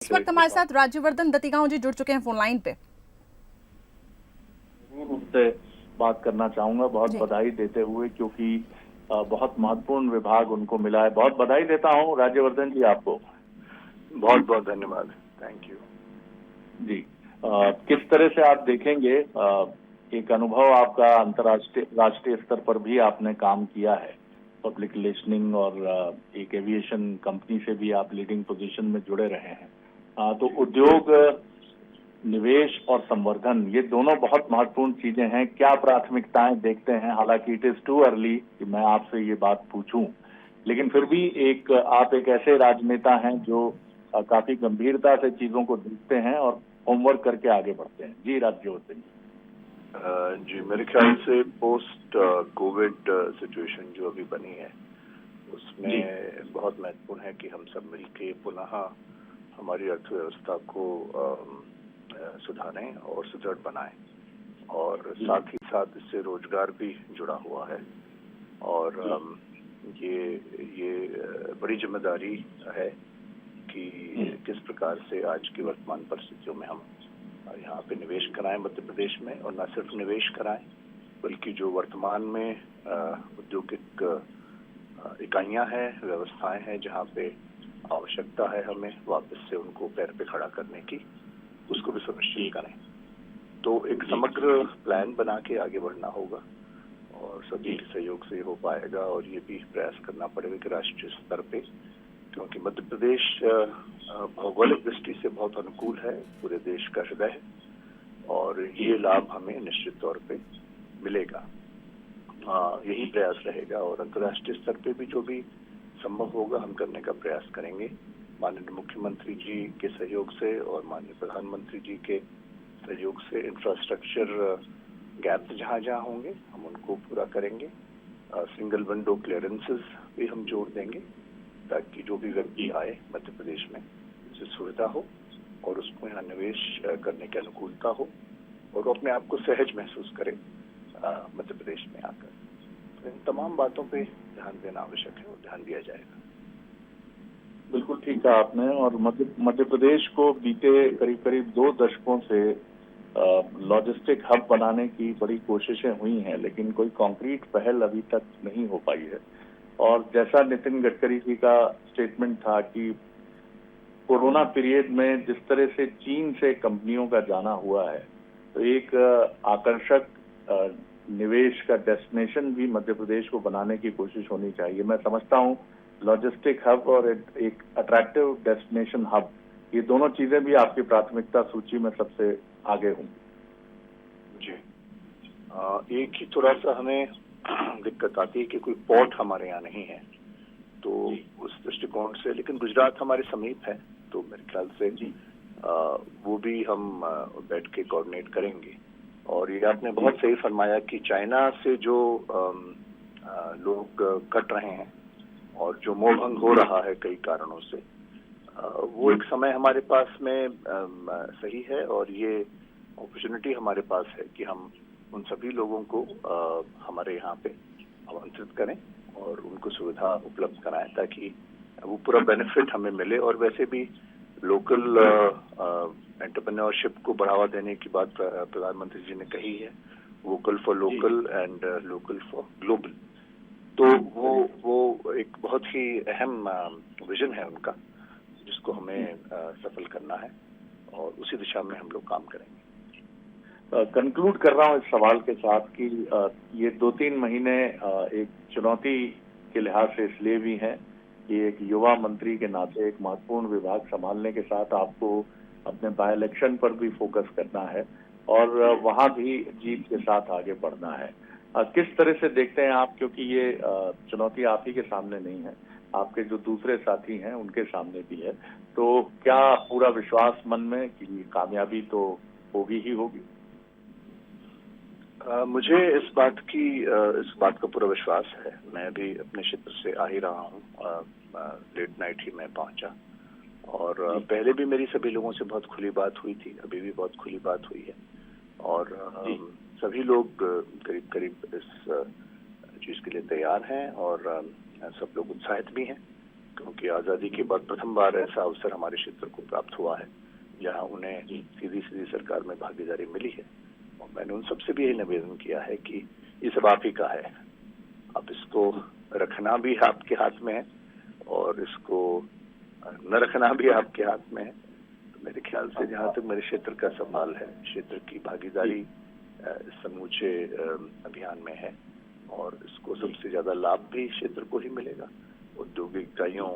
इस वक्त हमारे साथ राज्यवर्धन दत्तीगांव जी जुड़ चुके हैं फोन लाइन पे। उससे बात करना चाहूंगा, बहुत जी। बधाई देते हुए, क्योंकि बहुत महत्वपूर्ण विभाग उनको मिला है। बहुत बधाई देता हूं राज्यवर्धन जी आपको। बहुत बहुत धन्यवाद, थैंक यू जी। किस तरह से आप देखेंगे, एक अनुभव आपका अंतर्राष्ट्रीय राष्ट्रीय स्तर पर भी आपने काम किया है, पब्लिक रिलेशनिंग, और एक एविएशन कंपनी से भी आप लीडिंग पोजीशन में जुड़े रहे हैं। तो उद्योग, निवेश और संवर्धन, ये दोनों बहुत महत्वपूर्ण चीजें हैं। क्या प्राथमिकताएं देखते हैं? हालांकि इट इज टू अर्ली कि मैं आपसे ये बात पूछूं, लेकिन फिर भी आप एक ऐसे राजनेता हैं जो काफी गंभीरता से चीजों को देखते हैं और होमवर्क करके आगे बढ़ते हैं। जी राज्यवर्धन जी, मेरे ख्याल से पोस्ट कोविड सिचुएशन जो अभी बनी है उसमें बहुत महत्वपूर्ण है कि हम सब मिलके पुनः हमारी अर्थव्यवस्था को सुधारें और सुदृढ़ बनाएं, और साथ ही साथ इससे रोजगार भी जुड़ा हुआ है। और ये बड़ी जिम्मेदारी है कि किस प्रकार से आज की वर्तमान परिस्थितियों में हम यहाँ पे निवेश कराएं मध्य प्रदेश में, और न सिर्फ निवेश कराएं बल्कि जो वर्तमान में औद्योगिक इकाइयां हैं, व्यवस्थाएं हैं जहाँ पे आवश्यकता है हमें वापस से उनको पैर पे खड़ा करने की, उसको भी सुनिश्चित करें। तो एक समग्र प्लान बना के आगे बढ़ना होगा और सभी के सहयोग से हो पाएगा। और ये भी प्रयास करना पड़ेगा कि राष्ट्रीय स्तर पे, क्योंकि मध्य प्रदेश भौगोलिक दृष्टि से बहुत अनुकूल है, पूरे देश का हृदय है, और ये लाभ हमें निश्चित तौर पे मिलेगा। यही प्रयास रहेगा, और अंतर्राष्ट्रीय स्तर पे भी जो भी संभव होगा हम करने का प्रयास करेंगे। माननीय मुख्यमंत्री जी के सहयोग से और माननीय प्रधानमंत्री जी के सहयोग से इंफ्रास्ट्रक्चर गैप जहाँ जहाँ होंगे हम उनको पूरा करेंगे। सिंगल विंडो क्लियरेंसेस भी हम जोड़ देंगे ताकि जो भी व्यक्ति आए मध्य प्रदेश में उसे सुविधा हो और उसको यहाँ निवेश करने की अनुकूलता हो और वो अपने आप को सहज महसूस करे मध्य प्रदेश में आकर। तो इन तमाम बातों पे ध्यान देना आवश्यक है और ध्यान दिया जाएगा। बिल्कुल ठीक कहा आपने। और मध्य प्रदेश को बीते करीब करीब 2 दशकों से लॉजिस्टिक हब बनाने की बड़ी कोशिशें हुई हैं, लेकिन कोई कॉन्क्रीट पहल अभी तक नहीं हो पाई है। और जैसा नितिन गडकरी जी का स्टेटमेंट था कि कोरोना पीरियड में जिस तरह से चीन से कंपनियों का जाना हुआ है, तो एक आकर्षक निवेश का डेस्टिनेशन भी मध्य प्रदेश को बनाने की कोशिश होनी चाहिए। मैं समझता हूं लॉजिस्टिक हब और एक अट्रैक्टिव डेस्टिनेशन हब, ये दोनों चीजें भी आपकी प्राथमिकता सूची में सबसे आगे होंगी। जी, एक ही थोड़ा सा हमें दिक्कत आती है कि कोई पोर्ट हमारे यहाँ नहीं है, तो उस दृष्टिकोण से, लेकिन गुजरात हमारे समीप है, तो मेरे ख्याल से वो भी हम बैठ के कोऑर्डिनेट करेंगे। और ये आपने बहुत सही फरमाया कि चाइना से जो लोग कट रहे हैं और जो मोहभंग हो रहा है कई कारणों से, वो एक समय हमारे पास में सही है, और ये अपॉर्चुनिटी हमारे पास है कि हम उन सभी लोगों को हमारे यहाँ पे आमंत्रित करें और उनको सुविधा उपलब्ध कराएं ताकि वो पूरा बेनिफिट हमें मिले। और वैसे भी लोकल एंटरप्रेन्योरशिप को बढ़ावा देने की बात प्रधानमंत्री जी ने कही है, vocal for local and local for global. तो वो एक बहुत ही अहम विजन है उनका, जिसको हमें सफल करना है, और उसी दिशा में हम लोग काम करेंगे। कंक्लूड कर रहा हूं इस सवाल के साथ कि ये 2-3 महीने एक चुनौती के लिहाज से इसलिए भी हैं कि एक युवा मंत्री के नाते एक महत्वपूर्ण विभाग संभालने के साथ आपको अपने बाय इलेक्शन पर भी फोकस करना है और वहां भी जीत के साथ आगे बढ़ना है। किस तरह से देखते हैं आप, क्योंकि ये चुनौती आप ही के सामने नहीं है, आपके जो दूसरे साथी हैं उनके सामने भी है, तो क्या पूरा विश्वास मन में कि कामयाबी तो होगी ही होगी? मुझे इस बात का पूरा विश्वास है। मैं अभी अपने क्षेत्र से आ ही रहा हूँ, लेट नाइट ही मैं पहुंचा, और पहले भी मेरी सभी लोगों से बहुत खुली बात हुई थी, अभी भी बहुत खुली बात हुई है, और सभी लोग करीब करीब इस चीज के लिए तैयार हैं और सब लोग उत्साहित भी हैं क्योंकि आज़ादी के बाद प्रथम बार ऐसा अवसर हमारे क्षेत्र को प्राप्त हुआ है जहां उन्हें सीधी सीधी सरकार में भागीदारी मिली है। और मैंने उन सबसे भी यही निवेदन किया है कि ये सब आप ही का है, अब इसको रखना भी आपके हाथ में है और इसको न रखना भी आपके हाथ में है। तो मेरे ख्याल से जहां तक मेरे क्षेत्र का सवाल है, क्षेत्र की भागीदारी समूचे अभियान में है और इसको सबसे ज्यादा लाभ भी क्षेत्र को ही मिलेगा। औद्योगिक इकाइयों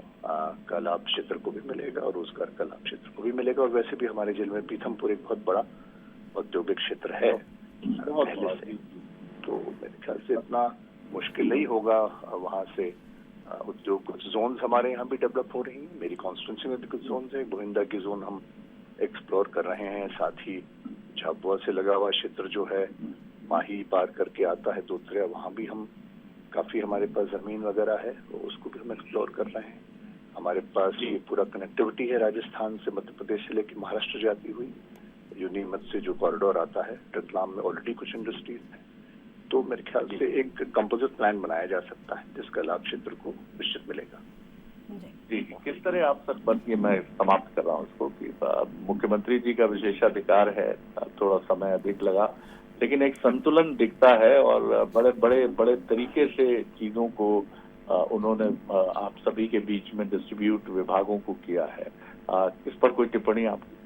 का लाभ क्षेत्र को भी मिलेगा और रोजगार का लाभ क्षेत्र को भी मिलेगा। और वैसे भी हमारे जिले में पीथमपुर एक बहुत बड़ा औद्योगिक क्षेत्र है पहले से, तो मेरे ख्याल से इतना मुश्किल नहीं होगा वहां से उद्योग। कुछ जोन्स हमारे यहाँ भी डेवलप हो रही हैं, मेरी कॉन्स्टिट्यूंसी में भी कुछ जोन्स है, गोविंदा की जोन हम एक्सप्लोर कर रहे हैं। साथ ही झाबुआ से लगा हुआ क्षेत्र जो है, माही पार करके आता है दोतरिया, वहाँ भी हम काफी हमारे पास जमीन वगैरह है, तो उसको भी हम एक्सप्लोर कर रहे हैं। हमारे पास ये पूरा कनेक्टिविटी है राजस्थान से मध्य प्रदेश से लेकर महाराष्ट्र जाती हुई, यूनिमत से जो कॉरिडोर आता है, रतलाम में ऑलरेडी कुछ इंडस्ट्रीज है। तो मेरे ख्याल से एक कंपोजिट प्लान बनाया जा सकता है जिसका लाभ क्षेत्र को निश्चित मिलेगा। जी, किस तरह आप सर, बस ये मैं समाप्त कर रहा हूँ इसको कि मुख्यमंत्री जी का विशेषाधिकार है, थोड़ा समय अधिक लगा, लेकिन एक संतुलन दिखता है और बड़े तरीके से चीजों को उन्होंने आप सभी के बीच में डिस्ट्रीब्यूट विभागों को किया है। इस पर कोई टिप्पणी आपकी?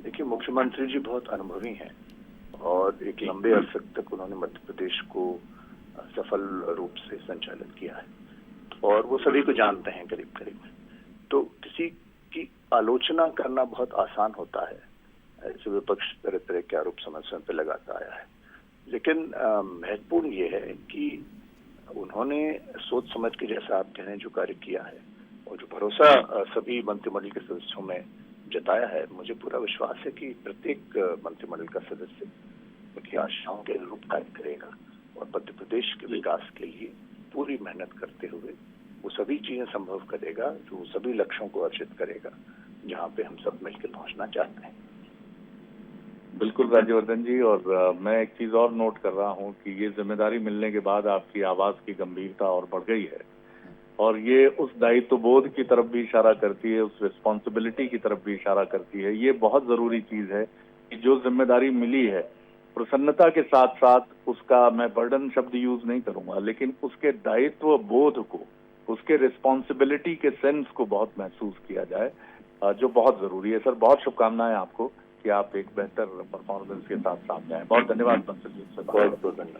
देखिए, मुख्यमंत्री जी बहुत अनुभवी हैं और एक लंबे अरसे तक उन्होंने मध्य प्रदेश को सफल रूप से संचालित किया है और वो सभी को जानते हैं करीब करीब। तो किसी की आलोचना करना बहुत आसान होता है, ऐसे विपक्ष तरह तरह के आरोप समस्या पे लगाता आया है, लेकिन महत्वपूर्ण ये है कि उन्होंने सोच समझ के, जैसा आप कह रहे हैं, जो कार्य किया है और जो भरोसा सभी मंत्रिमंडल के सदस्यों में जताया है, मुझे पूरा विश्वास है कि प्रत्येक मंत्रिमंडल का सदस्य उनकी आशाओं के अनुरूप कार्य करेगा और मध्य प्रदेश के विकास के लिए पूरी मेहनत करते हुए वो सभी चीजें संभव करेगा, जो सभी लक्ष्यों को अर्जित करेगा जहाँ पे हम सब मिलकर पहुंचना चाहते हैं। बिल्कुल राज्यवर्धन जी, और मैं एक चीज और नोट कर रहा हूँ कि ये जिम्मेदारी मिलने के बाद आपकी आवाज की गंभीरता और बढ़ गई है और ये उस दायित्व बोध की तरफ भी इशारा करती है, उस रिस्पॉन्सिबिलिटी की तरफ भी इशारा करती है। ये बहुत जरूरी चीज है कि जो जिम्मेदारी मिली है, प्रसन्नता के साथ साथ उसका, मैं बर्डन शब्द यूज नहीं करूंगा, लेकिन उसके दायित्व बोध को, उसके रिस्पॉन्सिबिलिटी के सेंस को बहुत महसूस किया जाए, जो बहुत जरूरी है। सर, बहुत शुभकामनाएं आपको कि आप एक बेहतर परफॉर्मेंस के साथ सामने आए। बहुत धन्यवाद बंसल जी। बहुत बहुत धन्यवाद।